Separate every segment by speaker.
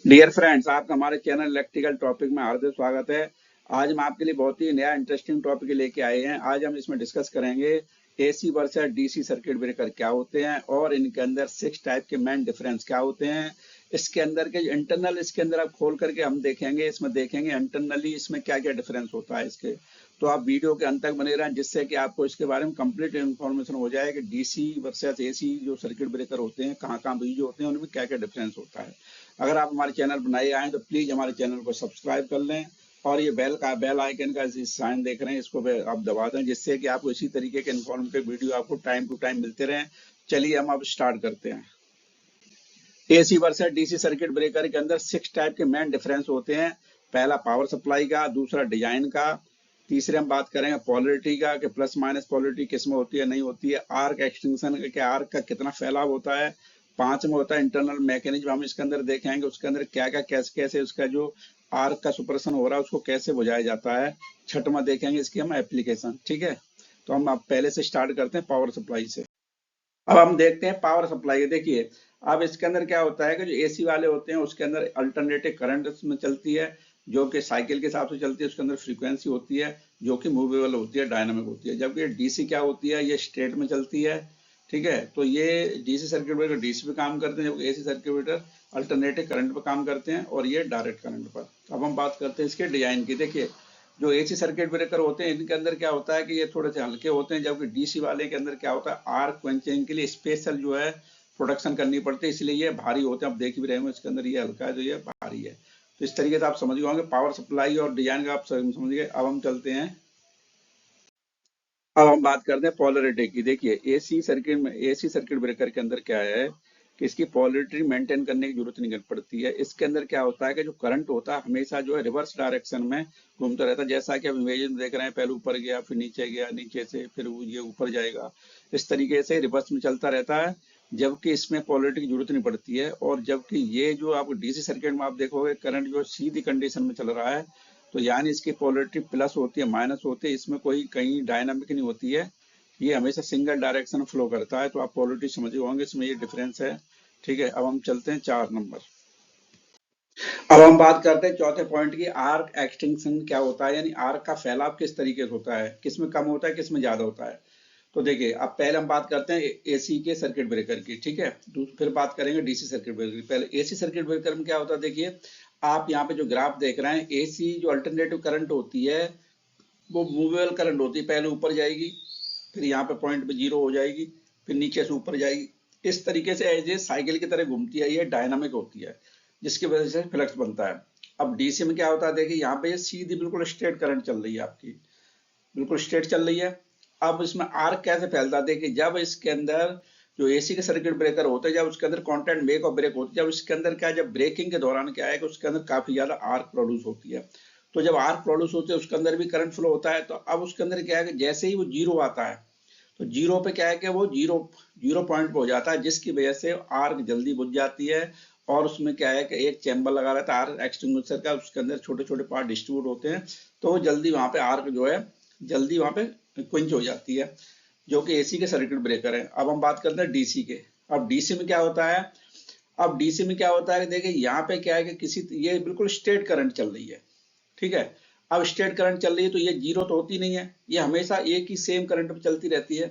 Speaker 1: Dear friends, आपका हमारे channel electrical topic में हार्दिक स्वागत है। आज हम आपके लिए बहुत ही नया इंटरेस्टिंग टॉपिक लेके आए हैं। आज हम इसमें डिस्कस करेंगे AC versus DC circuit breaker क्या होते हैं और इनके अंदर 6 टाइप के मेन डिफरेंस क्या होते हैं। इसके अंदर के इंटरनल, इसके अंदर आप खोल करके हम देखेंगे, इसमें देखेंगे इंटरनली इसमें क्या क्या डिफरेंस होता है इसके। तो आप वीडियो के अंत तक बने रहें, जिससे कि आपको इसके बारे में कंप्लीट इन्फॉर्मेशन हो जाए कि डीसी वर्सेस एसी जो सर्किट ब्रेकर होते हैं कहाँ कहाँ यूज होते हैं, उनमें क्या क्या डिफरेंस होता है। अगर आप हमारे चैनल बनाए आए तो प्लीज हमारे चैनल को सब्सक्राइब कर लें और ये बेल आइकन का साइन देख रहे हैं, इसको आप दबा दें, जिससे कि आपको इसी तरीके के इन्फॉर्मेटिव वीडियो आपको टाइम टू टाइम मिलते रहें। चलिए हम अब स्टार्ट करते हैं। AC versus DC circuit breaker के अंदर 6 टाइप के मेन डिफरेंस होते हैं। पहला पावर सप्लाई का, दूसरा डिजाइन का, तीसरे हम बात करेंगे पोलरिटी का कि प्लस माइनस पोलरिटी किसमें होती है नहीं होती है, आर्क एक्सटेंशन का आर्क का कितना फैलाव होता है, पांचवा होता है इंटरनल मैकेनिज्म, हम इसके अंदर देखेंगे उसके अंदर क्या क्या कैसे कैसे उसका जो आर्क का सुपरेशन हो रहा है उसको कैसे बुझाया जाता है। छठवां देखेंगे इसकी हम एप्लीकेशन। ठीक है, तो हम अब पहले से स्टार्ट करते हैं पावर सप्लाई से। अब हम देखते हैं पावर सप्लाई। देखिए, अब इसके अंदर क्या होता है कि जो एसी वाले होते हैं उसके अंदर अल्टरनेटिव करंट में चलती है, जो कि साइकिल के हिसाब से चलती है। उसके अंदर फ्रीक्वेंसी होती है जो कि मूवेबल होती है, डायनामिक होती है। जबकि डीसी क्या होती है, ये स्ट्रेट में चलती है। ठीक है, तो ये डीसी सर्किट ब्रेकर डीसी पे काम करते हैं, जबकि AC circuit breaker alternative current पे काम करते हैं और ये डायरेक्ट करंट पर। अब हम बात करते हैं इसके डिजाइन की। देखिए, जो एसी सर्किट ब्रेकर होते हैं इनके अंदर क्या होता है कि ये थोड़े से हल्के होते हैं, जबकि डीसी वाले के अंदर क्या होता है, आर्क क्वेंचिंग के लिए स्पेशल जो है प्रोडक्शन करनी पड़ती है, इसलिए ये भारी होते हैं। आप देख भी रहे हो इसके अंदर ये हल्का है तो ये भारी है। तो इस तरीके से आप समझ गए होंगे पावर सप्लाई और डिजाइन का, आप समझ गए। अब हम चलते हैं, अब हम बात करते हैं पोलरिटी की। देखिए, एसी सर्किट ब्रेकर के अंदर क्या है कि इसकी पोलरिटी मेंटेन करने की जरूरत नहीं पड़ती है। इसके अंदर क्या होता है कि जो करंट होता है हमेशा जो है रिवर्स डायरेक्शन में घूमता रहता है। जैसा कि आप इमेज में देख रहे हैं, पहले ऊपर गया, फिर नीचे गया, नीचे से फिर ये ऊपर जाएगा, इस तरीके से रिवर्स में चलता रहता है। जबकि इसमें पोलरिटी की जरूरत नहीं पड़ती है। और जबकि ये जो आप डीसी सर्किट में आप देखोगे करंट जो सीधी कंडीशन में चल रहा है, तो यानी इसकी पोलरिटी प्लस होती है माइनस होती है, इसमें कोई कहीं डायनामिक नहीं होती है। ये हमेशा सिंगल डायरेक्शन फ्लो करता है। तो आप पोलरिटी समझ होंगे, इसमें ये डिफरेंस है। ठीक है, अब हम चलते हैं 4 नंबर। अब हम बात करते हैं चौथे पॉइंट की, आर्क एक्सटेंशन क्या होता है, यानी आर्क का फैलाव किस तरीके से होता है, किसमें कम होता है किसमें ज्यादा होता है। तो देखिए, अब पहले हम बात करते हैं एसी के सर्किट ब्रेकर की। ठीक है, फिर बात करेंगे डीसी सर्किट ब्रेकर की। पहले एसी सर्किट ब्रेकर में क्या होता है, देखिए आप यहाँ पे जो ग्राफ देख रहे हैं, एसी जो अल्टरनेटिव करंट होती है वो मूवेबल करंट होती है। पहले ऊपर जाएगी, फिर यहाँ पे पॉइंट पे जीरो हो जाएगी, फिर नीचे से ऊपर जाएगी। इस तरीके से एज ए साइकिल की तरह घूमती है, ये डायनामिक होती है, जिसकी वजह से फ्लक्स बनता है। अब डीसी में क्या होता है, देखिए यहाँ पे ये सीधी बिल्कुल स्ट्रेट करंट चल रही है आपकी, बिल्कुल स्ट्रेट चल रही है। अब इसमें आर्क कैसे फैलता है, देखिए जब इसके अंदर जो एसी के सर्किट ब्रेकर होते हैं, जब उसके अंदर कॉन्टैक्ट मेक और ब्रेक होती है, जब इसके अंदर क्या है, जब ब्रेकिंग के दौरान क्या है कि उसके अंदर काफी ज्यादा आर्क प्रोड्यूस होती है। तो जब आर्क प्रोड्यूस होती है उसके अंदर भी करंट फ्लो होता है। तो अब उसके अंदर क्या है कि जैसे ही वो जीरो आता है, तो जीरो पे क्या है कि वो जीरो जीरो पॉइंट पे हो जाता है, जिसकी वजह से आर्क जल्दी बुझ जाती है। और उसमें क्या है कि एक चैम्बर लगा रहता है आर्क एक्सटिंग्विशर का, उसके अंदर छोटे छोटे पार्ट डिस्ट्रीब्यूट होते हैं, तो वो जल्दी वहां पे आर्क जो है जल्दी वहां पे क्विंच हो जाती है, जो कि एसी के सर्किट ब्रेकर है। अब हम बात करते हैं डीसी के। अब डीसी में क्या होता है, अब डीसी में क्या होता है, देखिए यहाँ पे क्या है कि ये बिल्कुल स्ट्रेट करंट चल रही है। ठीक है, अब स्ट्रेट करंट चल रही है तो ये जीरो तो होती नहीं है, ये हमेशा एक ही सेम करंट पे चलती रहती है।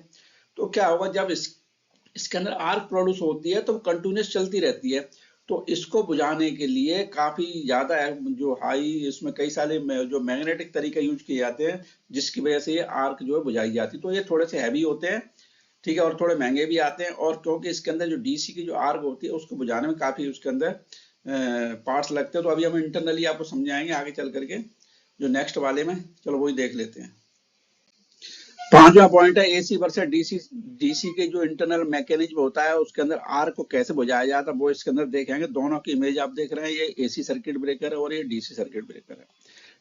Speaker 1: तो क्या होगा, जब इसके अंदर आर्क प्रोड्यूस होती है तो कंटिन्यूस चलती रहती है। तो इसको बुझाने के लिए काफी ज्यादा जो हाई, इसमें कई सारे जो मैग्नेटिक तरीके यूज किए जाते हैं, जिसकी वजह से ये आर्क जो है बुझाई जाती है। तो ये थोड़े से हैवी होते हैं, ठीक है, और थोड़े महंगे भी आते हैं। और क्योंकि इसके अंदर जो डीसी की जो आर्क होती है उसको बुझाने में काफी उसके अंदर पार्ट्स लगते हैं। तो अभी हम इंटरनली आपको समझाएंगे आगे चल करके, जो नेक्स्ट वाले में, चलो वही देख लेते हैं। पांचवा पॉइंट है एसी वर्सेस डीसी। डीसी के जो इंटरनल मैकेनिज्म होता है उसके अंदर आर्क को कैसे बुझाया जाता है वो इसके अंदर देखेंगे। दोनों की इमेज आप देख रहे हैं, ये एसी सर्किट ब्रेकर है और ये डीसी सर्किट ब्रेकर है।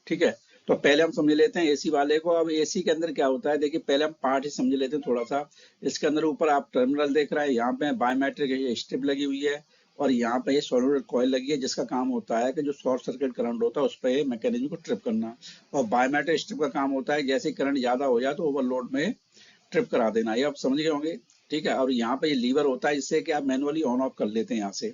Speaker 1: ठीक है, तो पहले हम समझ लेते हैं एसी वाले को। अब एसी के अंदर क्या होता है, देखिए पहले हम पार्ट ही समझ लेते हैं थोड़ा सा। इसके अंदर ऊपर आप टर्मिनल देख रहे हैं, यहाँ पे बायोमेट्रिक स्ट्रिप लगी हुई है, और यहाँ पे ये सॉलिड कॉइल लगी है, जिसका काम होता है कि जो शॉर्ट सर्किट करंट होता है उस पर मैकेनिज्म को ट्रिप करना। और बायोमेट्रिक स्ट्रिप का काम होता है जैसे करंट ज्यादा हो जाए तो ओवरलोड में ट्रिप करा देना। ये आप समझ गए होंगे। ठीक है, और यहाँ पे ये लीवर होता है जिससे कि आप मैनुअली ऑन ऑफ कर लेते हैं यहाँ से।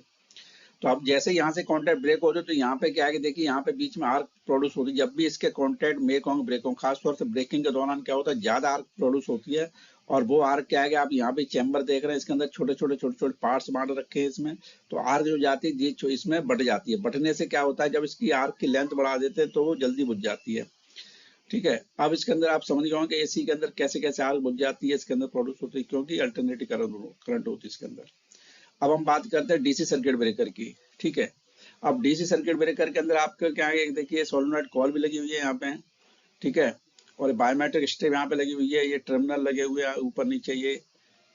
Speaker 1: तो अब जैसे यहाँ से कॉन्टैक्ट ब्रेक होते तो यहाँ पे क्या है कि देखिए यहाँ पे बीच में आर्क प्रोड्यूस होती है। जब भी इसके कॉन्टैक्ट मेक होंगे ब्रेक होंगे, खासतौर से ब्रेकिंग के दौरान क्या होता है, ज्यादा आर्क प्रोड्यूस होती है। और वो आर्क क्या है कि आप यहाँ पे चैम्बर देख रहे हैं, इसके अंदर छोटे छोटे छोटे छोटे पार्ट्स बांट रखे हैं इसमें। तो आर्क जो जाती है ये इसमें बढ़ जाती है। बढ़ने से क्या होता है, जब इसकी आर्क की लेंथ बढ़ा देते हैं तो वो जल्दी बुझ जाती है। ठीक है, अब इसके अंदर आप समझ गए होंगे कि एसी के अंदर कैसे कैसे आग बुझ जाती है, इसके अंदर प्रोड्यूस होती है, क्योंकि अल्टरनेटिव करंट होती है इसके अंदर। अब हम बात करते हैं डीसी सर्किट ब्रेकर की। ठीक है, अब डीसी सर्किट ब्रेकर के अंदर आपका क्या है, देखिए सोलेनॉइड कॉल भी लगी हुई है यहाँ पे। ठीक है, और बायोमेट्रिक स्ट्रिप यहाँ पे लगी हुई है, ये टर्मिनल लगे हुए हैं ऊपर नीचे। ये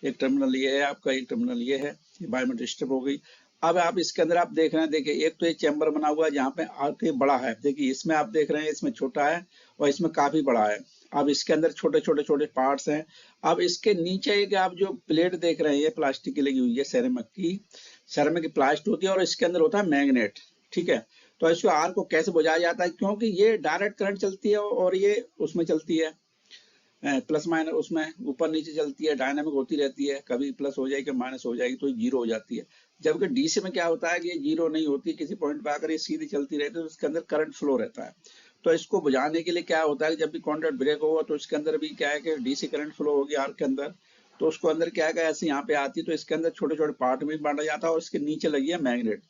Speaker 1: एक टर्मिनल ये है आपका, एक टर्मिनल ये है, ये बायोमेट्रिक स्ट्रिप हो गई। अब आप इसके अंदर आप देख रहे हैं, देखिए एक तो ये चैम्बर बना हुआ है जहाँ पे आके बड़ा है, देखिए इसमें आप देख रहे हैं इसमें छोटा है और इसमें काफी बड़ा है। अब इसके अंदर छोटे छोटे छोटे पार्ट्स हैं। अब इसके नीचे एक आप जो प्लेट देख रहे हैं, ये प्लास्टिक की लगी हुई है, सेरेमिक की प्लास्ट होती है, और इसके अंदर होता है मैग्नेट। ठीक है, तो इसको आर को कैसे बुझाया जाता है, क्योंकि ये डायरेक्ट करंट चलती है और ये उसमें चलती है प्लस माइनस, उसमें ऊपर नीचे चलती है, डायनामिक होती रहती है, कभी प्लस हो जाएगी माइनस हो जाएगी तो जीरो हो जाती है। जबकि डीसी में क्या होता है कि ये जीरो नहीं होती, किसी पॉइंट पे आकर ये सीधी चलती रहती है, तो इसके अंदर करंट फ्लो रहता है। तो इसको बुझाने के लिए क्या होता है, जब भी कॉन्टैक्ट ब्रेक होगा तो इसके अंदर भी क्या है कि डीसी करंट फ्लो होगी आर्क के अंदर। तो उसको अंदर क्या है, ऐसे यहाँ पे आती है, तो इसके अंदर छोटे छोटे पार्ट में बांटा जाता है, और इसके नीचे लगी है मैग्नेट।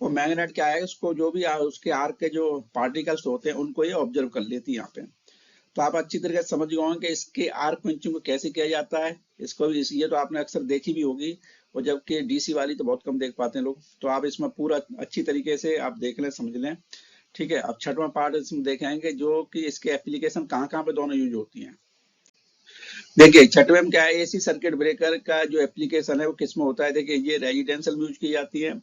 Speaker 1: वो मैग्नेट क्या है, उसको जो भी उसके आर्क के जो पार्टिकल्स होते हैं उनको ये ऑब्जर्व कर लेती है यहाँ पे। तो आप अच्छी तरीके से समझ गए होंगे कि इसके आर्क पंचिंग को कैसे किया जाता है। इसको भी ये तो आपने अक्सर देखी भी होगी, और जबकि डीसी वाली तो बहुत कम देख पाते हैं लोग। तो आप इसमें पूरा अच्छी तरीके से आप देख लें, समझ लें। ठीक है, अब छठवां पार्ट इसमें देखेंगे जो कि इसके एप्लीकेशन कहाँ कहाँ पे दोनों यूज होती हैं। देखिए छठवें में क्या है, एसी सर्किट ब्रेकर का जो एप्लीकेशन है वो किसमें होता है। देखिए ये रेजिडेंशियल में यूज की जाती है,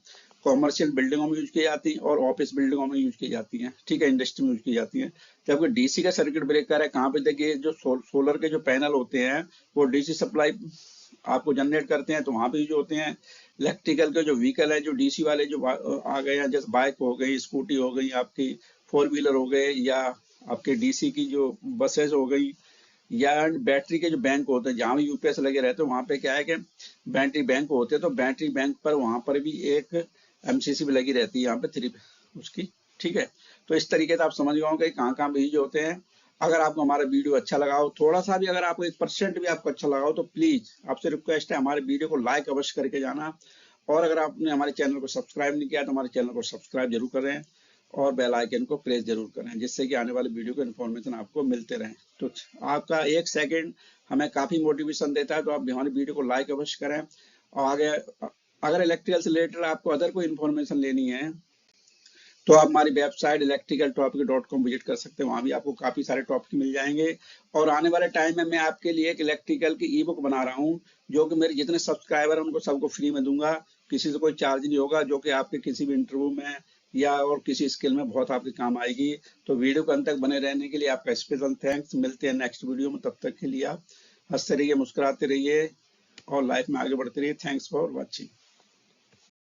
Speaker 1: कॉमर्शियल बिल्डिंगों में यूज की जाती है, और ऑफिस बिल्डिंगों में यूज की जाती है। ठीक है, इंडस्ट्री में यूज की जाती है। जबकि डीसी का सर्किट ब्रेकर है कहाँ पे, देखिए जो सोलर के जो पैनल होते हैं वो डीसी सप्लाई आपको जनरेट करते हैं, तो वहां पे यूज होते हैं। इलेक्ट्रिकल के जो व्हीकल है, जो डीसी वाले जो आ गए हैं, जैसे बाइक हो गई, स्कूटी हो गई, आपकी 4 व्हीलर हो गए, या आपके डीसी की जो बसेस हो गई, या बैटरी के जो बैंक होते हैं, जहाँ भी यूपीएस लगे रहते हैं वहां पे क्या है कि बैटरी बैंक होते हैं, तो बैटरी बैंक पर वहां पर भी एक एमसीसी भी लगी रहती है यहाँ पे 3 उसकी। ठीक है, तो इस तरीके से आप समझ गए होंगे कहाँ कहाँ बीज होते हैं। अगर आपको हमारा वीडियो अच्छा लगा हो, थोड़ा सा भी अगर आपको 1% भी आपको अच्छा लगा हो, तो प्लीज आपसे रिक्वेस्ट है हमारे वीडियो को लाइक अवश्य करके जाना। और अगर आपने हमारे चैनल को सब्सक्राइब नहीं किया तो हमारे चैनल को सब्सक्राइब जरूर करें, और बेल आइकन को प्रेस जरूर करें, जिससे कि आने वाले वीडियो के इन्फॉर्मेशन आपको मिलते रहें। तो आपका 1 सेकंड हमें काफी मोटिवेशन देता है, तो आप हमारी वीडियो को लाइक अवश्य करें। और आगे अगर इलेक्ट्रिकल से रिलेटेड आपको अदर कोई इन्फॉर्मेशन लेनी है तो आप हमारी वेबसाइट electricaltopic.com विजिट कर सकते हैं, वहां भी आपको काफी सारे टॉपिक मिल जाएंगे। और आने वाले टाइम में मैं आपके लिए एक इलेक्ट्रिकल की ई बुक बना रहा हूँ, जो कि मेरे जितने सब्सक्राइबर हैं उनको सबको फ्री में दूंगा, किसी से कोई चार्ज नहीं होगा, जो कि आपके किसी भी इंटरव्यू में या और किसी स्किल में बहुत आपके काम आएगी। तो वीडियो को अंत तक बने रहने के लिए आपका स्पेशल थैंक्स। मिलते हैं नेक्स्ट वीडियो में, तब तक के लिए आप हंसते रहिए, मुस्कुराते रहिए और लाइफ में आगे बढ़ते रहिए। Thanks for watching.